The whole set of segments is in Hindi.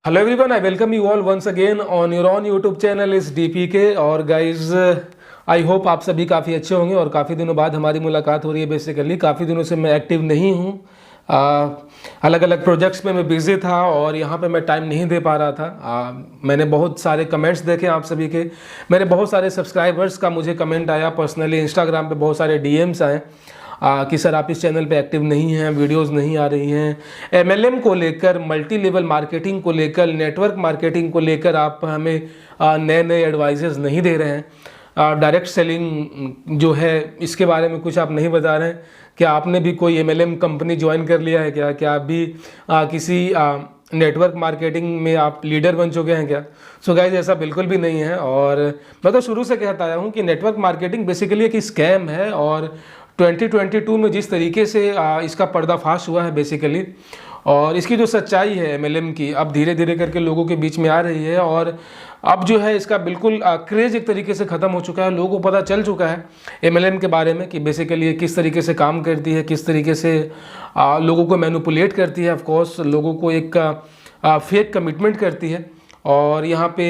Hello everyone, I welcome you all once again on your on YouTube channel इस डीपीके। और गाइज आई होप आप सभी काफ़ी अच्छे होंगे और काफ़ी दिनों बाद हमारी मुलाकात हो रही है। बेसिकली काफ़ी दिनों से मैं एक्टिव नहीं हूँ, अलग अलग प्रोजेक्ट्स में मैं बिज़ी था और यहाँ पे मैं टाइम नहीं दे पा रहा था। मैंने बहुत सारे कमेंट्स देखे आप सभी के, मेरे बहुत सारे सब्सक्राइबर्स का मुझे कमेंट आया पर्सनली, इंस्टाग्राम पे बहुत सारे डीएम्स आए कि सर आप इस चैनल पे एक्टिव नहीं हैं, वीडियोस नहीं आ रही हैं, एमएलएम को लेकर, मल्टी लेवल मार्केटिंग को लेकर, नेटवर्क मार्केटिंग को लेकर आप हमें नए नए एडवाइजेस नहीं दे रहे हैं, डायरेक्ट सेलिंग जो है इसके बारे में कुछ आप नहीं बता रहे हैं। क्या आपने भी कोई एमएलएम कंपनी ज्वाइन कर लिया है क्या आप भी किसी नेटवर्क मार्केटिंग में आप लीडर बन चुके हैं क्या? सो गाइज ऐसा बिल्कुल भी नहीं है। और मैं तो शुरू से कहता आया हूँ कि नेटवर्क मार्केटिंग बेसिकली एक स्कैम है और 2022 में जिस तरीके से इसका पर्दाफाश हुआ है बेसिकली, और इसकी जो सच्चाई है एमएलएम की अब धीरे धीरे करके लोगों के बीच में आ रही है और अब जो है इसका बिल्कुल क्रेज़ एक तरीके से ख़त्म हो चुका है। लोगों को पता चल चुका है एमएलएम के बारे में कि बेसिकली ये किस तरीके से काम करती है, किस तरीके से लोगों को मैनिपुलेट करती है, ऑफकोर्स लोगों को एक फेक कमिटमेंट करती है। और यहाँ पे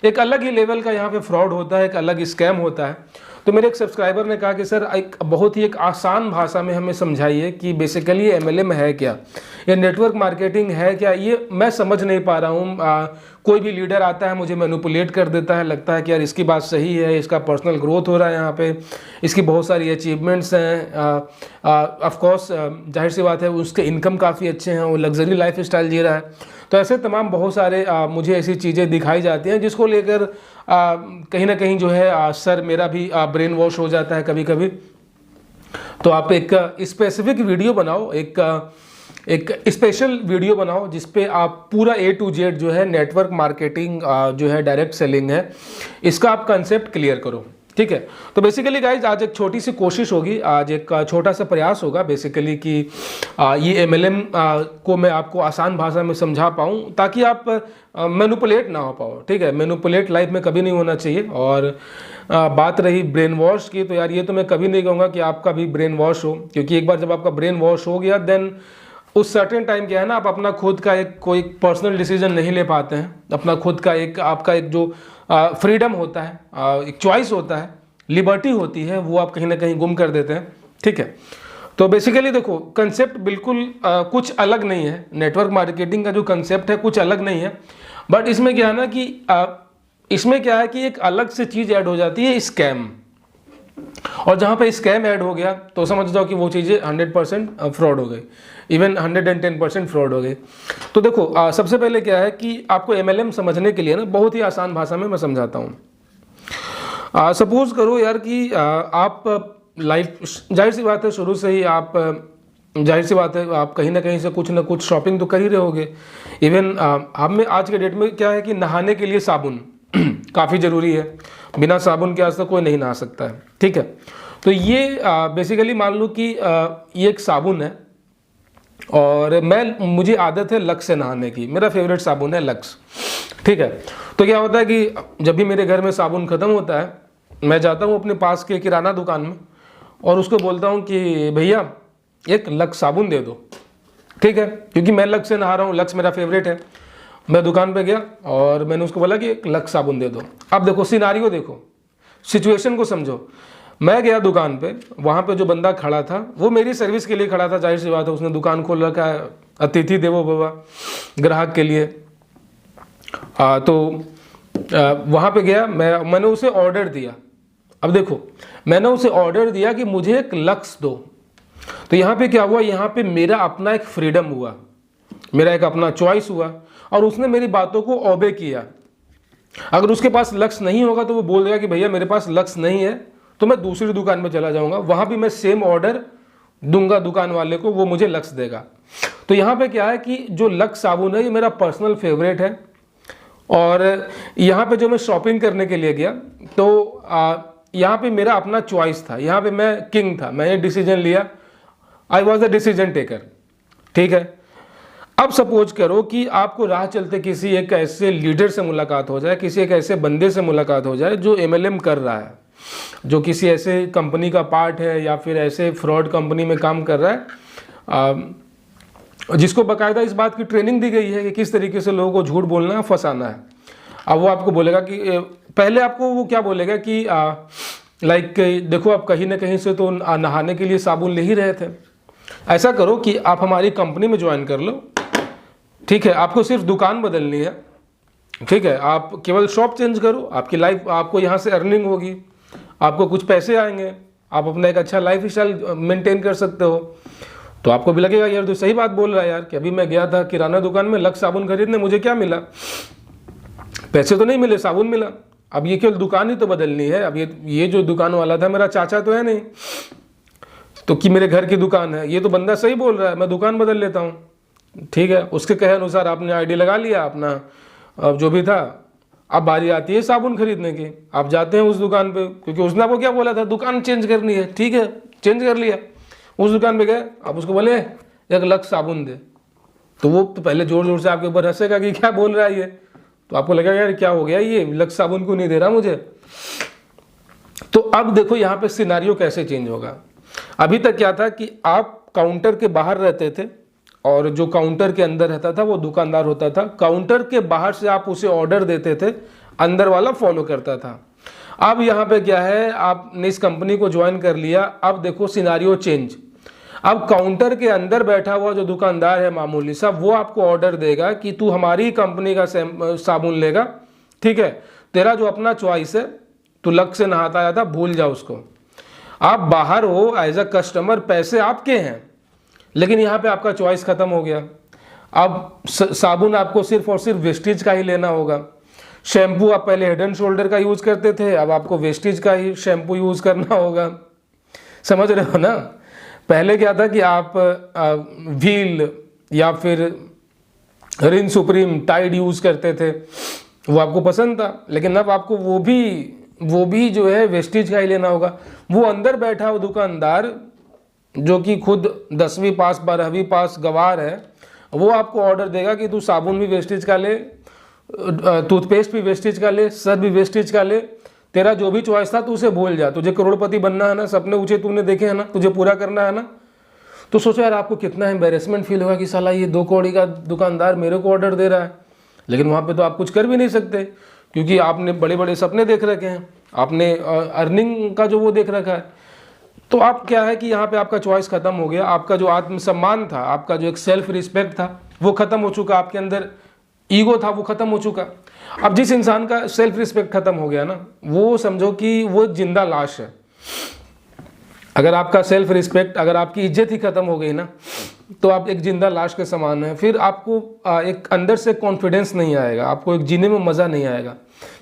एक अलग ही लेवल का यहाँ पे फ्रॉड होता है, एक अलग स्कैम होता है। तो मेरे एक सब्सक्राइबर ने कहा कि सर एक बहुत ही एक आसान भाषा में हमें समझाइए कि बेसिकली एमएलएम है क्या, ये नेटवर्क मार्केटिंग है क्या, ये मैं समझ नहीं पा रहा हूँ। कोई भी लीडर आता है मुझे मैनिपुलेट कर देता है, लगता है कि यार इसकी बात सही है, इसका पर्सनल ग्रोथ हो रहा है, यहाँ पे इसकी बहुत सारी अचीवमेंट्स हैं, ऑफकोर्स जाहिर सी बात है उसके इनकम काफ़ी अच्छे हैं, वो लग्जरी लाइफ स्टाइल जी रहा है। तो ऐसे तमाम बहुत सारे मुझे ऐसी चीज़ें दिखाई जाती हैं जिसको लेकर कहीं ना कहीं जो है सर मेरा भी ब्रेन वॉश हो जाता है कभी कभी। तो आप एक स्पेसिफिक वीडियो बनाओ, एक स्पेशल वीडियो बनाओ जिसपे आप पूरा A to Z जो है नेटवर्क मार्केटिंग जो है डायरेक्ट सेलिंग है इसका आप कंसेप्ट क्लियर करो, ठीक है। तो बेसिकली गाइज आज एक छोटी सी कोशिश होगी, आज एक छोटा सा प्रयास होगा बेसिकली कि ये एमएलएम को मैं आपको आसान भाषा में समझा पाऊँ ताकि आप मैनिपुलेट ना हो पाओ, ठीक है। मैनिपुलेट लाइफ में कभी नहीं होना चाहिए। और बात रही ब्रेन वॉश की, तो यार ये तो मैं कभी नहीं कहूँगा कि आपका भी ब्रेन वॉश हो, क्योंकि एक बार जब आपका ब्रेन वॉश हो गया देन उस सर्टेन टाइम क्या है ना, आप अपना खुद का एक कोई पर्सनल डिसीजन नहीं ले पाते हैं, अपना खुद का एक आपका एक जो फ्रीडम होता है, एक चॉइस होता है, लिबर्टी होती है, वो आप कहीं ना कहीं गुम कर देते हैं, ठीक है। तो बेसिकली देखो कंसेप्ट बिल्कुल कुछ अलग नहीं है, नेटवर्क मार्केटिंग का जो कंसेप्ट है कुछ अलग नहीं है, बट इसमें क्या है ना कि इसमें क्या है कि एक अलग से चीज़ ऐड हो जाती है, स्कैम। और जहाँ पे स्कैम ऐड हो गया तो समझ जाओ कि वो चीज़ें 100% फ्रॉड हो गई, इवन 110% फ्रॉड हो गई। तो देखो सबसे पहले क्या है कि आपको एमएलएम समझने के लिए ना बहुत ही आसान भाषा में मैं समझाता हूँ। सपोज करो यार कि आप लाइफ, जाहिर सी बात है शुरू से ही आप जाहिर सी बात है आप कहीं ना कहीं से कुछ ना कुछ शॉपिंग तो कर ही रहे होगे। इवन हमें आज के डेट में क्या है कि नहाने के लिए साबुन काफ़ी ज़रूरी है, बिना साबुन के आज तक कोई नहीं नहा सकता है, ठीक है। तो ये बेसिकली मान लो कि ये एक साबुन है और मुझे आदत है लक्स से नहाने की, मेरा फेवरेट साबुन है लक्स, ठीक है। तो क्या होता है कि जब भी मेरे घर में साबुन ख़त्म होता है मैं जाता हूँ अपने पास के किराना दुकान में और उसको बोलता हूँ कि भैया एक लक्स साबुन दे दो, ठीक है, क्योंकि मैं लक्स से नहा रहा हूँ, लक्स मेरा फेवरेट है। मैं दुकान पे गया और मैंने उसको बोला कि एक लक्स साबुन दे दो। अब देखो सिनारियो, देखो सिचुएशन को समझो। मैं गया दुकान पे, वहाँ पे जो बंदा खड़ा था वो मेरी सर्विस के लिए खड़ा था, जाहिर सी बात है उसने दुकान खोल रखा है, अतिथि देवो भव, ग्राहक के लिए। तो वहाँ पे गया मैंने उसे ऑर्डर दिया। अब देखो मैंने उसे ऑर्डर दिया कि मुझे एक लक्स दो। तो यहाँ पे क्या हुआ, यहाँ पे मेरा अपना एक फ्रीडम हुआ, मेरा एक अपना चॉइस हुआ और उसने मेरी बातों को ओबे किया। अगर उसके पास लक्स नहीं होगा तो वो बोल देगा कि भैया मेरे पास लक्स नहीं है, तो मैं दूसरी दुकान में चला जाऊंगा, वहां भी मैं सेम ऑर्डर दूंगा दुकान वाले को, वो मुझे लक्स देगा। तो यहाँ पे क्या है कि जो लक्स साबुन है ये मेरा पर्सनल फेवरेट है। और यहाँ पे जो मैं शॉपिंग करने के लिए गया तो यहाँ पे मेरा अपना चॉइस था, यहाँ पे मैं किंग था, मैंने डिसीजन लिया, I was the decision taker, ठीक है। अब सपोज करो कि आपको राह चलते किसी एक ऐसे लीडर से मुलाकात हो जाए, किसी एक ऐसे बंदे से मुलाकात हो जाए जो एमएलएम कर रहा है, जो किसी ऐसे कंपनी का पार्ट है या फिर ऐसे फ्रॉड कंपनी में काम कर रहा है, जिसको बाकायदा इस बात की ट्रेनिंग दी गई है कि किस तरीके से लोगों को झूठ बोलना है, फंसाना है। अब वो आपको बोलेगा कि पहले आपको वो क्या बोलेगा कि लाइक देखो आप कहीं ना कहीं से तो नहाने के लिए साबुन ले ही रहे थे, ऐसा करो कि आप हमारी कंपनी में ज्वाइन कर लो, ठीक है, आपको सिर्फ दुकान बदलनी है, ठीक है, आप केवल शॉप चेंज करो, आपकी लाइफ, आपको यहाँ से अर्निंग होगी, आपको कुछ पैसे आएंगे, आप अपना एक अच्छा लाइफ स्टाइल मेंटेन कर सकते हो। तो आपको भी लगेगा यार तो सही बात बोल रहा है यार, कि अभी मैं गया था किराना दुकान में लक्स साबुन खरीदने, मुझे क्या मिला, पैसे तो नहीं मिले, साबुन मिला। अब ये केवल दुकान ही तो बदलनी है, अब ये जो दुकान वाला था मेरा चाचा तो है नहीं, तो कि मेरे घर की दुकान है, ये तो बंदा सही बोल रहा है, मैं दुकान बदल लेता हूँ, ठीक है। उसके कहे अनुसार आपने आईडी लगा लिया अपना, अब जो भी था, अब बारी आती है साबुन खरीदने की, आप जाते हैं उस दुकान पे, क्योंकि उसने आपको क्या बोला था, दुकान चेंज करनी है, ठीक है, चेंज कर लिया, उस दुकान पे गए, आप उसको बोले एक लक्स साबुन दे, तो वो तो पहले जोर जोर से आपके ऊपर हंसेगा कि क्या बोल रहा है ये, तो आपको लगेगा यार क्या हो गया, ये लक्स साबुन क्यों नहीं दे रहा मुझे। तो अब देखो यहाँ पे सिनारियो कैसे चेंज होगा। अभी तक क्या था कि आप काउंटर के बाहर रहते थे और जो काउंटर के अंदर रहता था वो दुकानदार होता था, काउंटर के बाहर से आप उसे ऑर्डर देते थे, अंदर वाला फॉलो करता था। अब यहाँ पे क्या है, आपने इस कंपनी को ज्वाइन कर लिया, अब देखो सिनारियो चेंज। अब काउंटर के अंदर बैठा हुआ जो दुकानदार है मामूली सा, वो आपको ऑर्डर देगा कि तू हमारी कंपनी का साबुन लेगा, ठीक है, तेरा जो अपना चॉइस है, तू लक्स से नहाता आया था, भूल जा उसको। आप बाहर हो एज अ कस्टमर, पैसे आपके हैं, लेकिन यहाँ पे आपका चॉइस खत्म हो गया। अब साबुन आपको सिर्फ और सिर्फ वेस्टेज का ही लेना होगा। शैम्पू आप पहले हेड एंड शोल्डर का यूज करते थे, अब आपको वेस्टेज का ही शैम्पू यूज करना होगा, समझ रहे हो ना। पहले क्या था कि आप व्हील या फिर रिन सुप्रीम, टाइड यूज करते थे, वो आपको पसंद था, लेकिन अब आपको वो भी जो है वेस्टेज का ही लेना होगा। वो अंदर बैठा हुआ दुकानदार जो कि खुद 10वीं पास 12वीं पास गवार है, वो आपको ऑर्डर देगा कि तू साबुन भी वेस्टेज का ले, टूथपेस्ट भी वेस्टेज का ले, सर्फ भी वेस्टेज का ले, तेरा जो भी चॉइस था तू उसे भूल जा, तुझे करोड़पति बनना है ना, सपने ऊंचे तूने देखे हैं ना, तुझे पूरा करना है ना। तो सोचो यार आपको कितना एम्बेरसमेंट फील होगा कि साला ये 2 कौड़ी का दुकानदार मेरे को ऑर्डर दे रहा है। लेकिन वहाँ पे तो आप कुछ कर भी नहीं सकते, क्योंकि आपने बड़े बड़े सपने देख रखे हैं, आपने अर्निंग का जो वो देख रखा है। तो आप क्या है कि यहाँ पे आपका चॉइस खत्म हो गया, आपका जो आत्मसम्मान था, आपका जो एक सेल्फ रिस्पेक्ट था, वो खत्म हो चुका, आपके अंदर ईगो था वो खत्म हो चुका। अब जिस इंसान का सेल्फ रिस्पेक्ट खत्म हो गया ना, वो समझो कि वो जिंदा लाश है। अगर आपका सेल्फ रिस्पेक्ट, अगर आपकी इज्जत ही खत्म हो गई ना, तो आप एक जिंदा लाश के समान है। फिर आपको एक अंदर से कॉन्फिडेंस नहीं आएगा, आपको एक जीने में मज़ा नहीं आएगा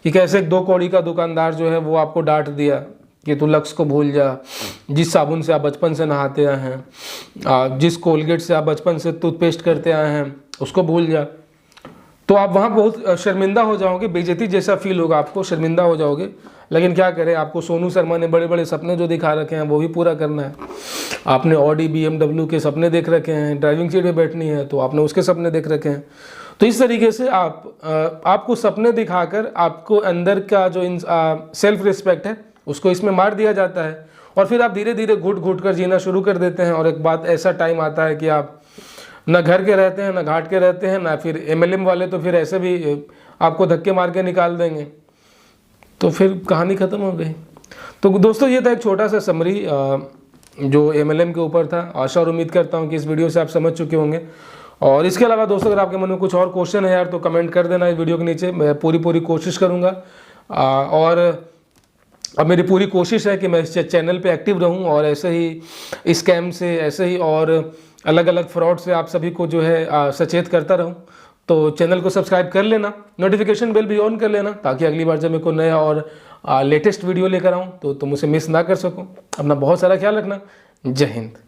कि कैसे एक 2 कौड़ी का दुकानदार जो है वो आपको डांट दिया कि तू लक्स को भूल जा, जिस साबुन से आप बचपन से नहाते आए हैं, जिस कोलगेट से आप बचपन से टूथपेस्ट करते आए हैं, उसको भूल जा। तो आप वहाँ बहुत शर्मिंदा हो जाओगे, बेइज्जती जैसा फील होगा आपको, शर्मिंदा हो जाओगे। लेकिन क्या करें, आपको सोनू शर्मा ने बड़े बड़े सपने जो दिखा रखे हैं वो भी पूरा करना है। आपने ऑडी BMW के सपने देख रखे हैं, ड्राइविंग सीट पे बैठनी है तो आपने उसके सपने देख रखे हैं। तो इस तरीके से आपको सपने दिखाकर आपको अंदर का जो सेल्फ रिस्पेक्ट है उसको इसमें मार दिया जाता है, और फिर आप धीरे धीरे घुट घुट कर जीना शुरू कर देते हैं। और एक बात ऐसा टाइम आता है कि आप ना घर के रहते हैं, ना घाट के रहते हैं, ना फिर MLM वाले तो फिर ऐसे भी आपको धक्के मार के निकाल देंगे, तो फिर कहानी ख़त्म हो गई। तो दोस्तों ये था एक छोटा सा समरी जो MLM के ऊपर था। आशा और उम्मीद करता हूँ कि इस वीडियो से आप समझ चुके होंगे। और इसके अलावा दोस्तों अगर आपके मन में कुछ और क्वेश्चन है यार तो कमेंट कर देना इस वीडियो के नीचे, मैं पूरी कोशिश करूँगा। और अब मेरी पूरी कोशिश है कि मैं इस चैनल पे एक्टिव रहूं और ऐसे ही स्कैम से, ऐसे ही और अलग अलग फ्रॉड से आप सभी को जो है सचेत करता रहूं। तो चैनल को सब्सक्राइब कर लेना, नोटिफिकेशन बेल भी ऑन कर लेना, ताकि अगली बार जब मैं कोई नया और लेटेस्ट वीडियो लेकर आऊँ तो तुम उसे मिस ना कर सको। अपना बहुत सारा ख्याल रखना। जय हिंद।